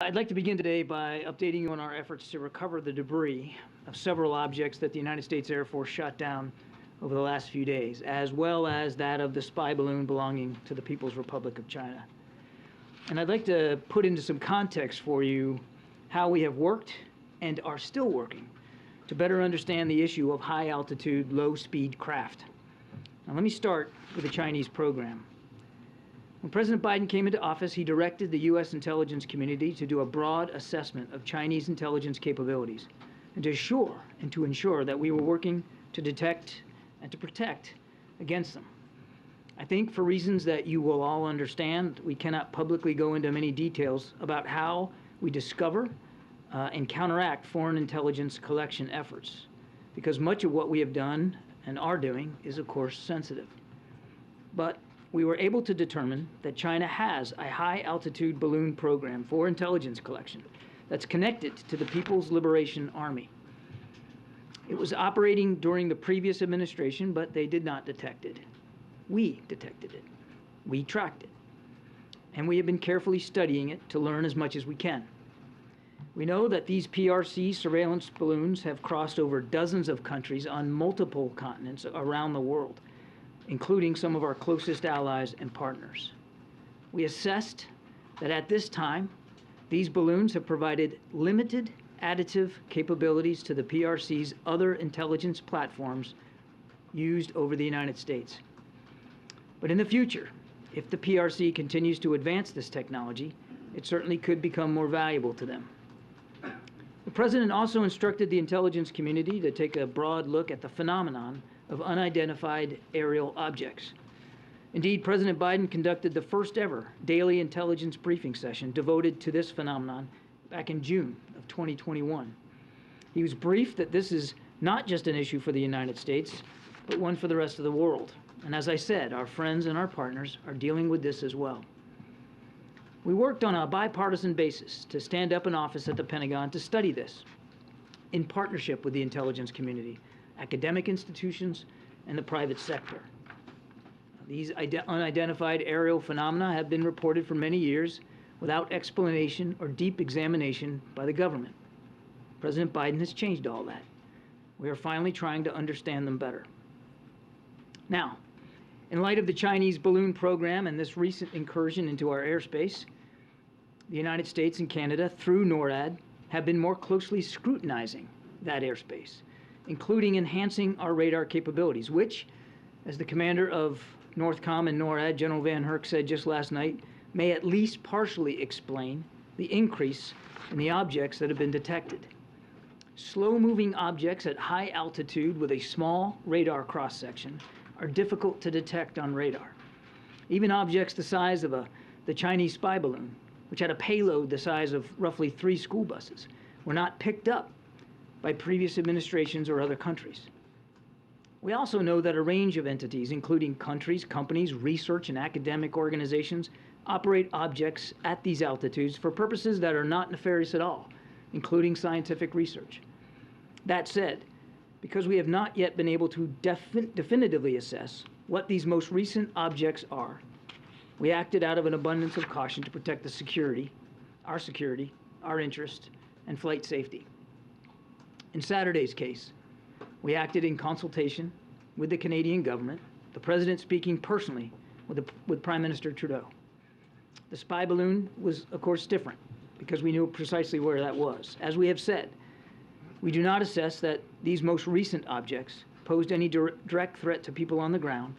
I'd like to begin today by updating you on our efforts to recover the debris of several objects that the United States Air Force shot down over the last few days, as well as that of the spy balloon belonging to the People's Republic of China. And I'd like to put into some context for you how we have worked and are still working to better understand the issue of high-altitude, low-speed craft. Now, let me start with the Chinese program. When President Biden came into office, he directed the U.S. intelligence community to do a broad assessment of Chinese intelligence capabilities and to ensure that we were working to detect and to protect against them. I think for reasons that you will all understand, we cannot publicly go into many details about how we discover and counteract foreign intelligence collection efforts, because much of what we have done and are doing is, of course, sensitive. But we were able to determine that China has a high-altitude balloon program for intelligence collection that's connected to the People's Liberation Army. It was operating during the previous administration, but they did not detect it. We detected it. We tracked it. And we have been carefully studying it to learn as much as we can. We know that these PRC surveillance balloons have crossed over dozens of countries on multiple continents around the world, including some of our closest allies and partners. We assessed that at this time, these balloons have provided limited additive capabilities to the PRC's other intelligence platforms used over the United States. But in the future, if the PRC continues to advance this technology, it certainly could become more valuable to them. The President also instructed the intelligence community to take a broad look at the phenomenon of unidentified aerial objects. Indeed, President Biden conducted the first ever daily intelligence briefing session devoted to this phenomenon back in June of 2021. He was briefed that this is not just an issue for the United States, but one for the rest of the world. And as I said, our friends and our partners are dealing with this as well. We worked on a bipartisan basis to stand up an office at the Pentagon to study this, in partnership with the intelligence community, academic institutions, and the private sector. These unidentified aerial phenomena have been reported for many years without explanation or deep examination by the government. President Biden has changed all that. We are finally trying to understand them better. Now, in light of the Chinese balloon program and this recent incursion into our airspace, the United States and Canada, through NORAD, have been more closely scrutinizing that airspace, including enhancing our radar capabilities, which, as the commander of NORTHCOM and NORAD, General Van Herk, said just last night, may at least partially explain the increase in the objects that have been detected. Slow-moving objects at high altitude with a small radar cross-section are difficult to detect on radar. Even objects the size of the Chinese spy balloon, which had a payload the size of roughly 3 school buses, were not picked up by previous administrations or other countries. We also know that a range of entities, including countries, companies, research, and academic organizations, operate objects at these altitudes for purposes that are not nefarious at all, including scientific research. That said, because we have not yet been able to definitively assess what these most recent objects are, we acted out of an abundance of caution to protect the security, our interest, and flight safety. In Saturday's case, we acted in consultation with the Canadian government, the President speaking personally with Prime Minister Trudeau. The spy balloon was, of course, different because we knew precisely where that was. As we have said, we do not assess that these most recent objects posed any direct threat to people on the ground,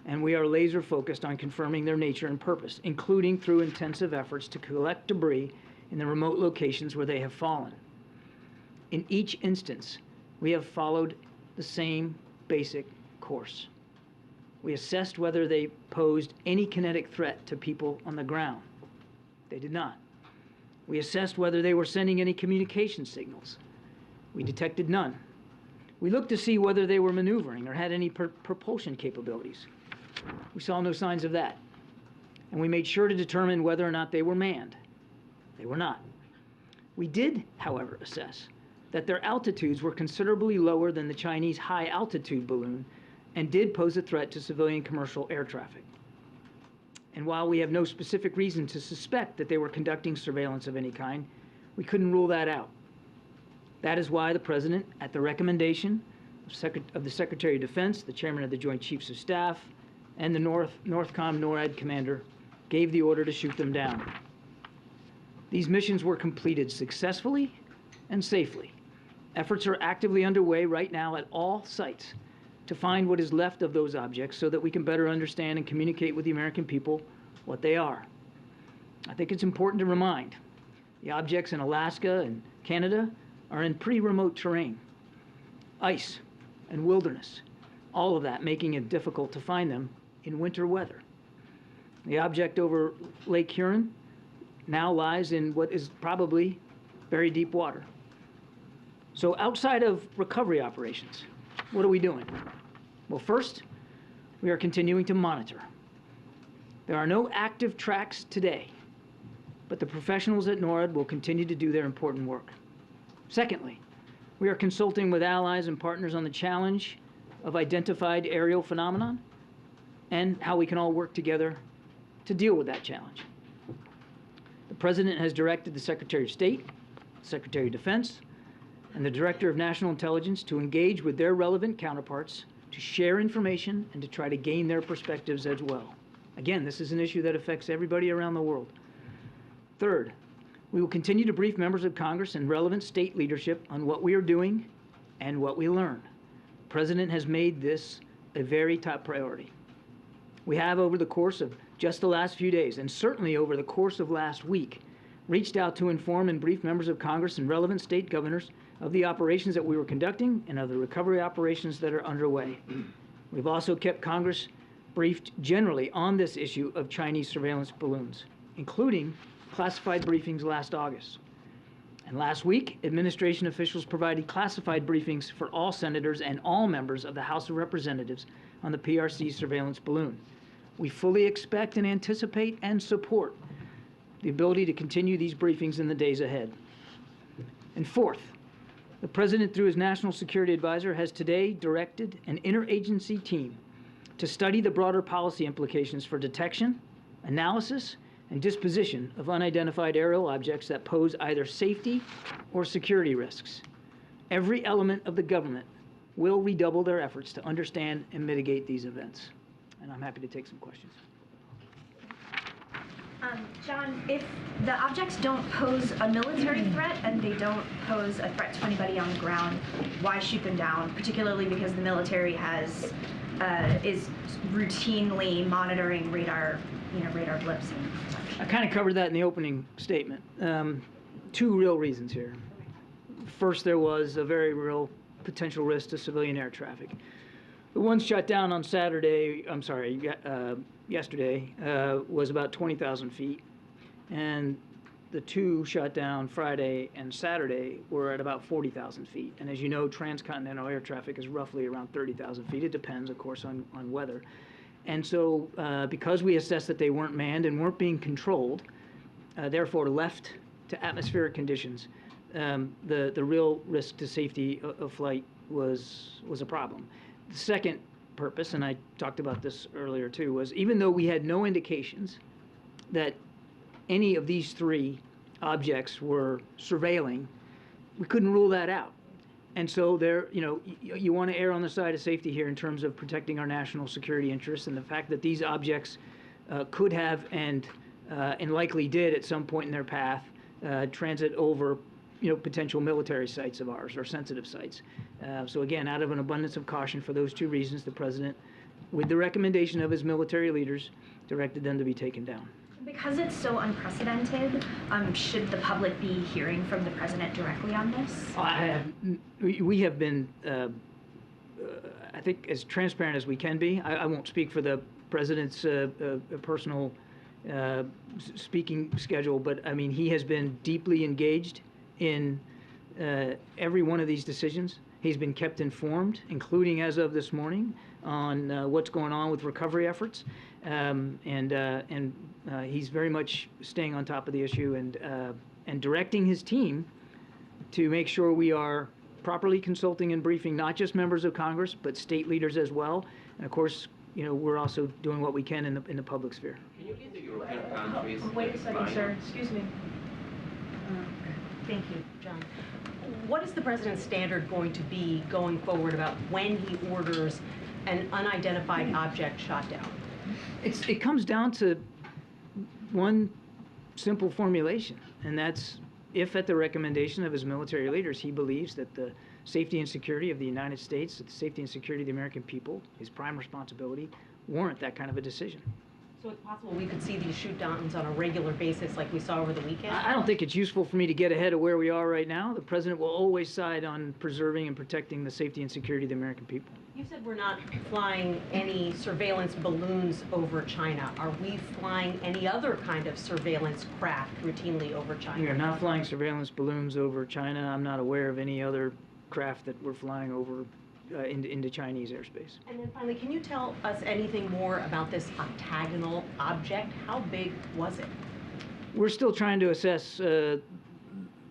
and we are laser focused on confirming their nature and purpose, including through intensive efforts to collect debris in the remote locations where they have fallen. In each instance, we have followed the same basic course. We assessed whether they posed any kinetic threat to people on the ground. They did not. We assessed whether they were sending any communication signals. We detected none. We looked to see whether they were maneuvering or had any propulsion capabilities. We saw no signs of that. And we made sure to determine whether or not they were manned. They were not. We did, however, assess that their altitudes were considerably lower than the Chinese high-altitude balloon and did pose a threat to civilian commercial air traffic. And while we have no specific reason to suspect that they were conducting surveillance of any kind, we couldn't rule that out. That is why the President, at the recommendation of the Secretary of Defense, the Chairman of the Joint Chiefs of Staff, and the NORTHCOM NORAD commander, gave the order to shoot them down. These missions were completed successfully and safely. Efforts are actively underway right now at all sites to find what is left of those objects so that we can better understand and communicate with the American people what they are. I think it's important to remind the objects in Alaska and Canada are in pretty remote terrain, ice and wilderness, all of that making it difficult to find them in winter weather. The object over Lake Huron now lies in what is probably very deep water. So outside of recovery operations, what are we doing? Well, first, we are continuing to monitor. There are no active tracks today, but the professionals at NORAD will continue to do their important work. Secondly, we are consulting with allies and partners on the challenge of identified aerial phenomenon and how we can all work together to deal with that challenge. The President has directed the Secretary of State, Secretary of Defense, and the Director of National Intelligence to engage with their relevant counterparts to share information and to try to gain their perspectives as well. Again, this is an issue that affects everybody around the world. Third, we will continue to brief members of Congress and relevant state leadership on what we are doing and what we learn. The President has made this a very top priority. We have, over the course of just the last few days, and certainly over the course of last week, reached out to inform and brief members of Congress and relevant state governors of the operations that we were conducting and of the recovery operations that are underway. We've also kept Congress briefed generally on this issue of Chinese surveillance balloons, including classified briefings last August. And last week, administration officials provided classified briefings for all senators and all members of the House of Representatives on the PRC surveillance balloon. We fully expect and anticipate and support the ability to continue these briefings in the days ahead. And fourth, the President, through his National Security Advisor, has today directed an interagency team to study the broader policy implications for detection, analysis, and disposition of unidentified aerial objects that pose either safety or security risks. Every element of the government will redouble their efforts to understand and mitigate these events. And I'm happy to take some questions. John, if the objects don't pose a military threat and they don't pose a threat to anybody on the ground, why shoot them down? Particularly because the military is routinely monitoring radar blips. I kind of covered that in the opening statement. Two real reasons here. First, there was a very real potential risk to civilian air traffic. The one shot down on yesterday was about 20,000 feet, and the two shot down Friday and Saturday were at about 40,000 feet. And as you know, transcontinental air traffic is roughly around 30,000 feet. It depends, of course, on weather. And so because we assessed that they weren't manned and weren't being controlled, therefore left to atmospheric conditions, the real risk to safety of flight was a problem. The second purpose, and I talked about this earlier too, was even though we had no indications that any of these three objects were surveilling, we couldn't rule that out. And so you want to err on the side of safety here in terms of protecting our national security interests, and the fact that these objects could have and likely did at some point in their path transit over potential military sites of ours or sensitive sites. So again, out of an abundance of caution for those two reasons, the President, with the recommendation of his military leaders, directed them to be taken down. Because it's so unprecedented, should the public be hearing from the President directly on this? We have been, I think, as transparent as we can be. I won't speak for the President's personal speaking schedule, but I mean, he has been deeply engaged in every one of these decisions. He's been kept informed, including as of this morning, on what's going on with recovery efforts, and he's very much staying on top of the issue and directing his team to make sure we are properly consulting and briefing not just members of Congress but state leaders as well. And of course, we're also doing what we can in the public sphere. Can you give the European countries? Wait a second, sir. Excuse me. Thank you, John. What is the president's standard going to be going forward about when he orders an unidentified object shot down? It comes down to one simple formulation, and that's if at the recommendation of his military leaders he believes that the safety and security of the United States, that the safety and security of the American people, his prime responsibility, warrant that kind of a decision. So it's possible we could see these shoot downs on a regular basis like we saw over the weekend? I don't think it's useful for me to get ahead of where we are right now. The president will always side on preserving and protecting the safety and security of the American people. You said we're not flying any surveillance balloons over China. Are we flying any other kind of surveillance craft routinely over China? We are not flying surveillance balloons over China. I'm not aware of any other craft that we're flying over into Chinese airspace. And then finally, can you tell us anything more about this octagonal object? How big was it? We're still trying to assess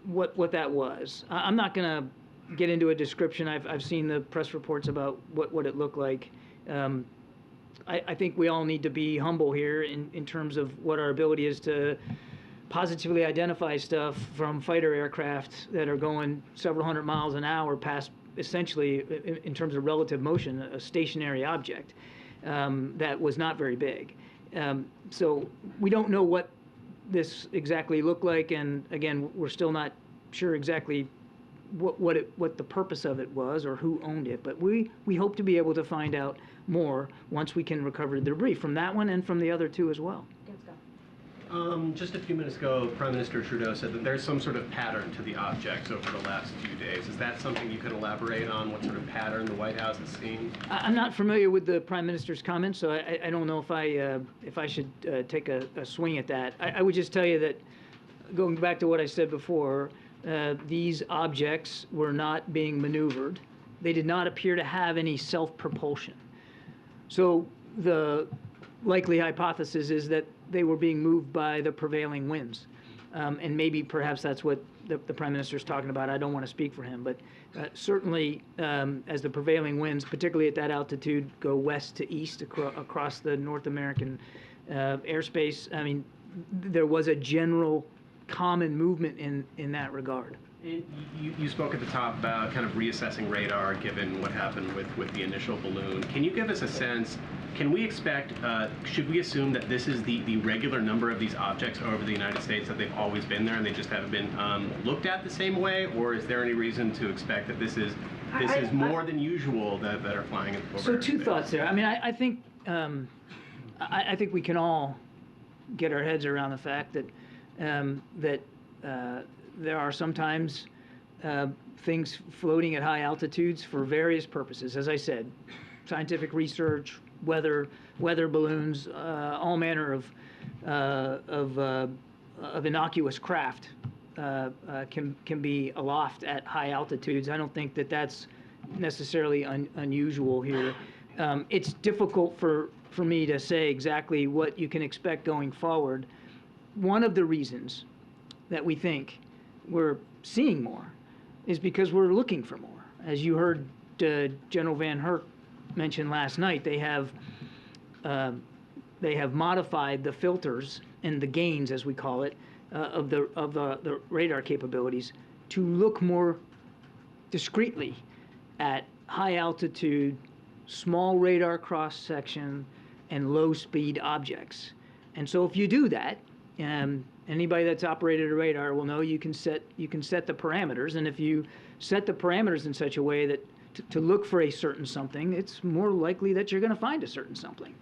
what that was. I'm not going to get into a description. I've seen the press reports about what it looked like. I think we all need to be humble here in terms of what our ability is to positively identify stuff from fighter aircraft that are going several hundred miles an hour past, essentially, in terms of relative motion, a stationary object that was not very big. So we don't know what this exactly looked like, and again, we're still not sure exactly what the purpose of it was or who owned it. But we hope to be able to find out more once we can recover the debris from that one and from the other two as well. Just a few minutes ago, Prime Minister Trudeau said that there's some sort of pattern to the objects over the last few days. Is that something you can elaborate on, what sort of pattern the White House has seen? I'm not familiar with the Prime Minister's comments, so I don't know if I should take a swing at that. I would just tell you that, going back to what I said before, these objects were not being maneuvered. They did not appear to have any self-propulsion. So the likely hypothesis is that they were being moved by the prevailing winds. And maybe perhaps that's what the Prime Minister's talking about. I don't want to speak for him, but certainly as the prevailing winds, particularly at that altitude, go west to east across the North American airspace, I mean, there was a general common movement in that regard. And you spoke at the top about kind of reassessing radar given what happened with the initial balloon. Can you give us a sense, can we expect, should we assume that this is the regular number of these objects over the United States, that they've always been there and they just haven't been looked at the same way? Or is there any reason to expect that this is more than usual that are flying over? So two thoughts there. I mean, I think we can all get our heads around the fact that there are sometimes things floating at high altitudes for various purposes. As I said, scientific research, weather balloons, all manner of innocuous craft can be aloft at high altitudes. I don't think that that's necessarily unusual here. It's difficult for me to say exactly what you can expect going forward. One of the reasons that we think we're seeing more is because we're looking for more. As you heard General Van Herk mention last night, they have modified the filters and the gains, as we call it, of the radar capabilities to look more discreetly at high altitude, small radar cross section, and low speed objects. And so if you do that, anybody that's operated a radar will know you can set the parameters, and if you set the parameters in such a way that to look for a certain something, it's more likely that you're going to find a certain something.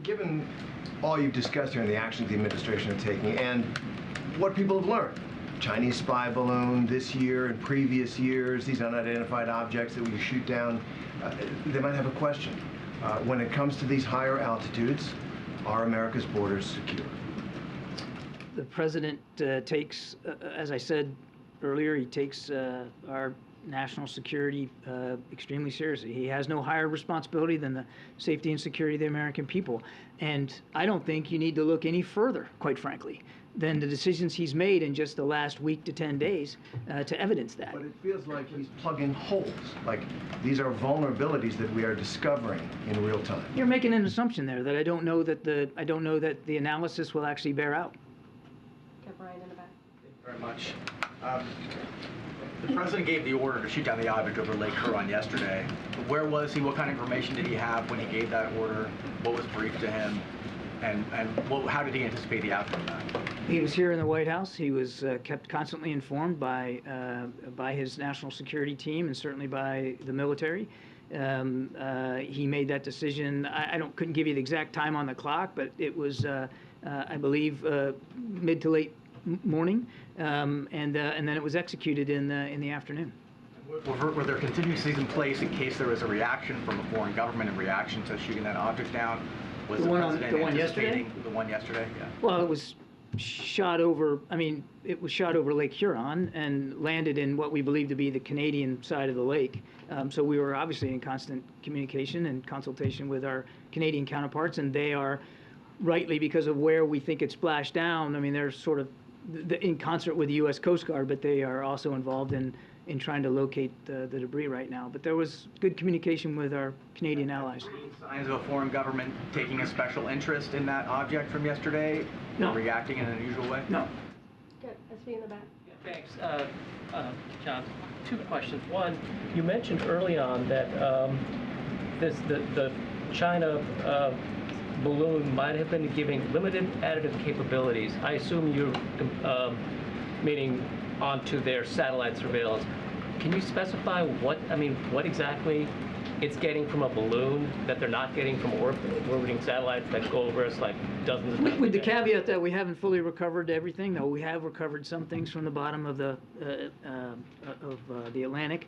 Given all you've discussed here and the actions the administration is taking and what people have learned, Chinese spy balloon this year and previous years, these unidentified objects that we shoot down, they might have a question. When it comes to these higher altitudes, are America's borders secure? The president takes, as I said earlier, he takes our national security extremely seriously. He has no higher responsibility than the safety and security of the American people. And I don't think you need to look any further, quite frankly, than the decisions he's made in just the last week to 10 days to evidence that. But it feels like he's plugging holes. Like these are vulnerabilities that we are discovering in real time. You're making an assumption there that I don't know that the analysis will actually bear out. Get Brian in the back. Thank you very much. The president gave the order to shoot down the object over Lake Huron yesterday. Where was he? What kind of information did he have when he gave that order? What was briefed to him? And how did he anticipate the outcome of that? He was here in the White House. He was kept constantly informed by his national security team and certainly by the military. He made that decision. I couldn't give you the exact time on the clock, but it was, I believe, mid to late morning, and then it was executed in the afternoon. Were there contingencies in place in case there was a reaction from a foreign government in reaction to shooting that object down? Was the president anticipating the one yesterday? Yeah. Well, it was shot over. I mean, it was shot over Lake Huron and landed in what we believe to be the Canadian side of the lake. So we were obviously in constant communication and consultation with our Canadian counterparts, and they are rightly, because of where we think it splashed down. I mean, they're sort of in concert with the U.S. Coast Guard, but they are also involved in trying to locate the debris right now. But there was good communication with our Canadian allies. Signs of a foreign government taking a special interest in that object from yesterday? No. Or reacting in an unusual way? No. Good. SV in the back. Thanks. John, two questions. One, you mentioned early on that the China balloon might have been giving limited additive capabilities. I assume you're meaning onto their satellite surveillance. Can you specify what exactly it's getting from a balloon that they're not getting from orbiting satellites that go over us like dozens of times? With the caveat that we haven't fully recovered everything, though we have recovered some things from the bottom of the Atlantic,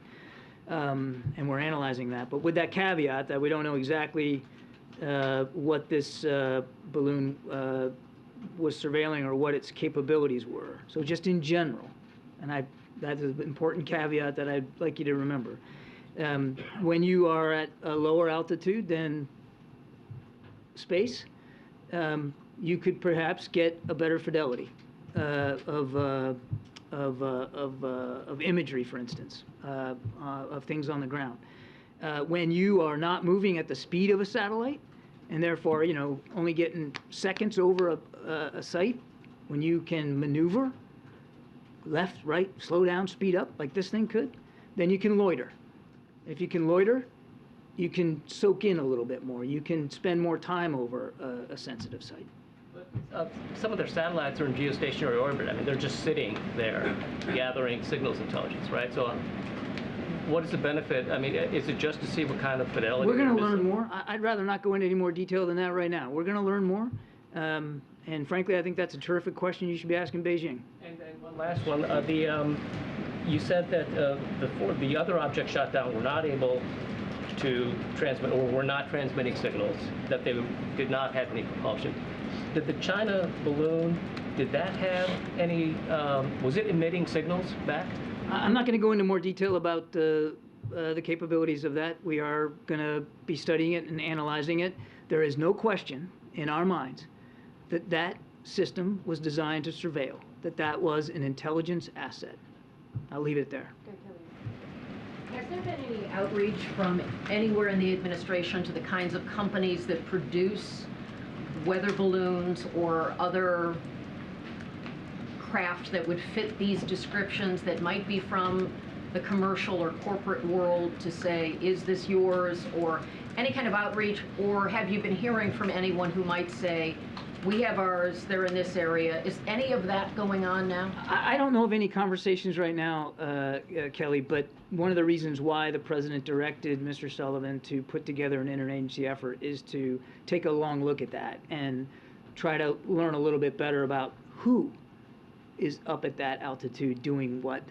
and we're analyzing that. But with that caveat that we don't know exactly what this balloon was surveilling or what its capabilities were. So just in general, and that is an important caveat that I'd like you to remember. When you are at a lower altitude than space, you could perhaps get a better fidelity of imagery, for instance, of things on the ground. When you are not moving at the speed of a satellite, and therefore, only getting seconds over a site, when you can maneuver left, right, slow down, speed up, like this thing could, then you can loiter. If you can loiter, you can soak in a little bit more. You can spend more time over a sensitive site. Some of their satellites are in geostationary orbit. I mean, they're just sitting there gathering signals intelligence, right? So what is the benefit? I mean, is it just to see what kind of fidelity? We're going to learn more. I'd rather not go into any more detail than that right now. We're going to learn more. And frankly, I think that's a terrific question you should be asking Beijing. And one last one. You said that the other objects shot down were not able to transmit, or were not transmitting signals, that they did not have any propulsion. Did the China balloon, did that have any, was it emitting signals back? I'm not going to go into more detail about the capabilities of that. We are going to be studying it and analyzing it. There is no question in our minds that that system was designed to surveil, that was an intelligence asset. I'll leave it there. Has there been any outreach from anywhere in the administration to the kinds of companies that produce weather balloons or other craft that would fit these descriptions that might be from the commercial or corporate world to say, is this yours, or any kind of outreach? Or have you been hearing from anyone who might say, we have ours, they're in this area? Is any of that going on now? I don't know of any conversations right now, Kelly, but one of the reasons why the president directed Mr. Sullivan to put together an interagency effort is to take a long look at that and try to learn a little bit better about who is up at that altitude doing what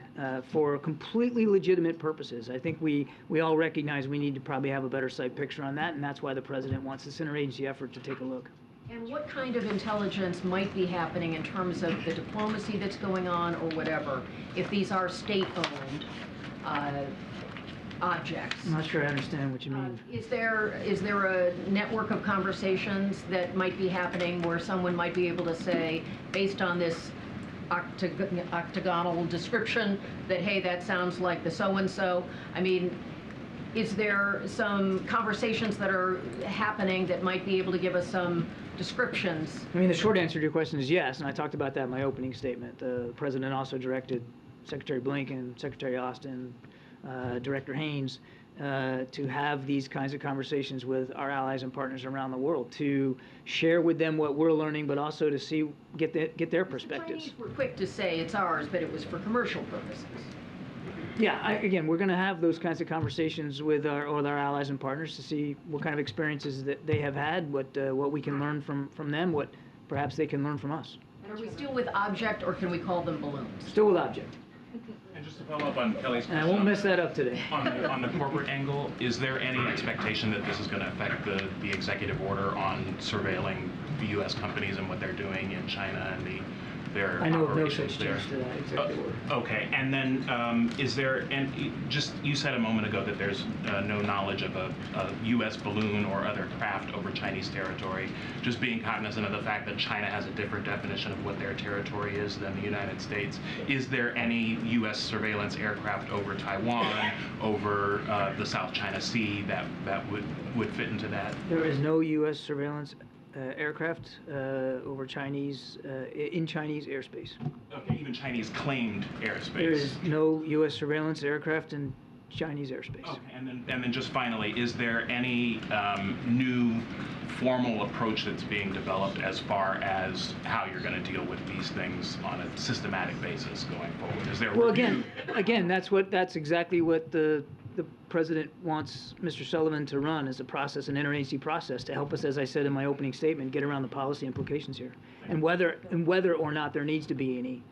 for completely legitimate purposes. I think we all recognize we need to probably have a better sight picture on that, and that's why the president wants this interagency effort to take a look. And what kind of intelligence might be happening in terms of the diplomacy that's going on or whatever, if these are state-owned? objects. I'm not sure I understand what you mean. Is there a network of conversations that might be happening where someone might be able to say, based on this octagonal description, that, hey, that sounds like the so-and-so? I mean, is there some conversations that are happening that might be able to give us some descriptions? I mean, the short answer to your question is yes, and I talked about that in my opening statement. The president also directed Secretary Blinken, Secretary Austin, Director Haynes, to have these kinds of conversations with our allies and partners around the world, to share with them what we're learning, but also to get their perspectives. The Chinese were quick to say it's ours, but it was for commercial purposes. Yeah, again, we're going to have those kinds of conversations with our allies and partners to see what kind of experiences that they have had, what we can learn from them, what perhaps they can learn from us. And are we still with object, or can we call them balloons? Still with object. And just to follow up on Kelly's question. And I won't mess that up today. On the corporate angle, is there any expectation that this is going to affect the executive order on surveilling the U.S. companies and what they're doing in China and their I know of no operations such there? change to that executive order. Okay, and then is there, and just, you said a moment ago that there's no knowledge of a U.S. balloon or other craft over Chinese territory, just being cognizant of the fact that China has a different definition of what their territory is than the United States. Is there any U.S. surveillance aircraft over Taiwan, over the South China Sea that would fit into that? There is no U.S. surveillance aircraft over in Chinese airspace. Okay, even Chinese claimed airspace. There is no U.S. surveillance aircraft in Chinese airspace. Okay, and then just finally, is there any new formal approach that's being developed as far as how you're going to deal with these things on a systematic basis going forward? Is there a Well, review? again, that's exactly what the president wants Mr. Sullivan to run, as a process, an interagency process, to help us, as I said in my opening statement, get around the policy implications here, and whether or not there needs to be any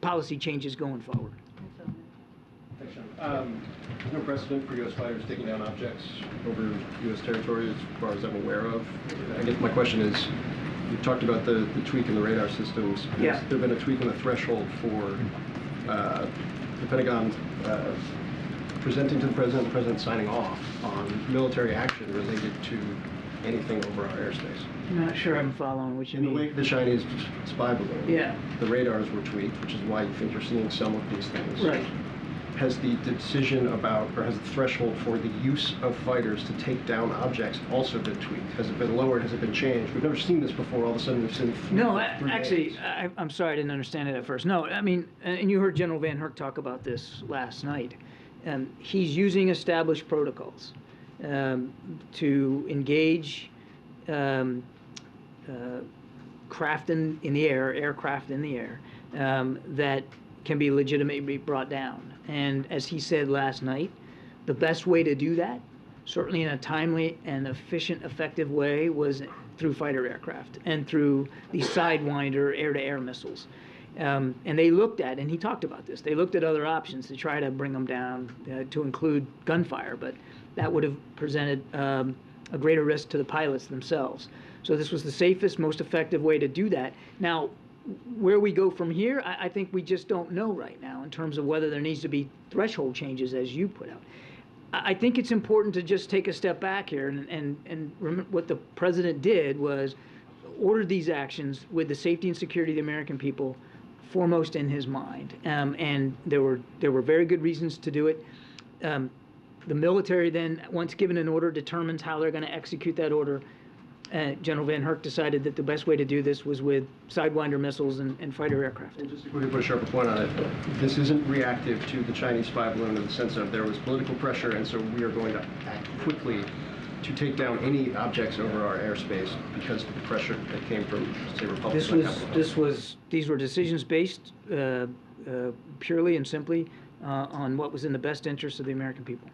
policy changes going forward. Thanks, John. There's no precedent for U.S. fighters taking down objects over U.S. territory, as far as I'm aware of. I guess my question is, you talked about the tweak in the radar systems. Yeah. Has there been a tweak in the threshold for the Pentagon presenting to the president signing off on military action related to anything over our airspace? I'm not sure I'm following what you In the mean. wake of the Chinese spy balloon, Yeah. the radars were tweaked, which is why you think you're seeing some of these things. Right. Has the decision about, or has the threshold for the use of fighters to take down objects also been tweaked? Has it been lowered? Has it been changed? We've never seen this before. All of a sudden, we've seen No, three actually, days. I'm sorry, I didn't understand it at first. No, I mean, and you heard General Van Herk talk about this last night. He's using established protocols to engage craft in the air, aircraft in the air, that can be legitimately brought down. And as he said last night, the best way to do that, certainly in a timely and efficient, effective way, was through fighter aircraft and through the Sidewinder air-to-air missiles. And they looked at, and he talked about this, they looked at other options to try to bring them down, to include gunfire, but that would have presented a greater risk to the pilots themselves. So this was the safest, most effective way to do that. Now, where we go from here, I think we just don't know right now in terms of whether there needs to be threshold changes, as you put out. I think it's important to just take a step back here, and remember what the president did was ordered these actions with the safety and security of the American people foremost in his mind, and there were very good reasons to do it. The military then, once given an order, determines how they're going to execute that order. General Van Herk decided that the best way to do this was with Sidewinder missiles and fighter aircraft. And just to quickly put a sharper point on it, this isn't reactive to the Chinese spy balloon in the sense of there was political pressure, and so we are going to act quickly to take down any objects over our airspace because of the pressure that came from, say, Republicans. These were decisions based purely and simply on what was in the best interest of the American people.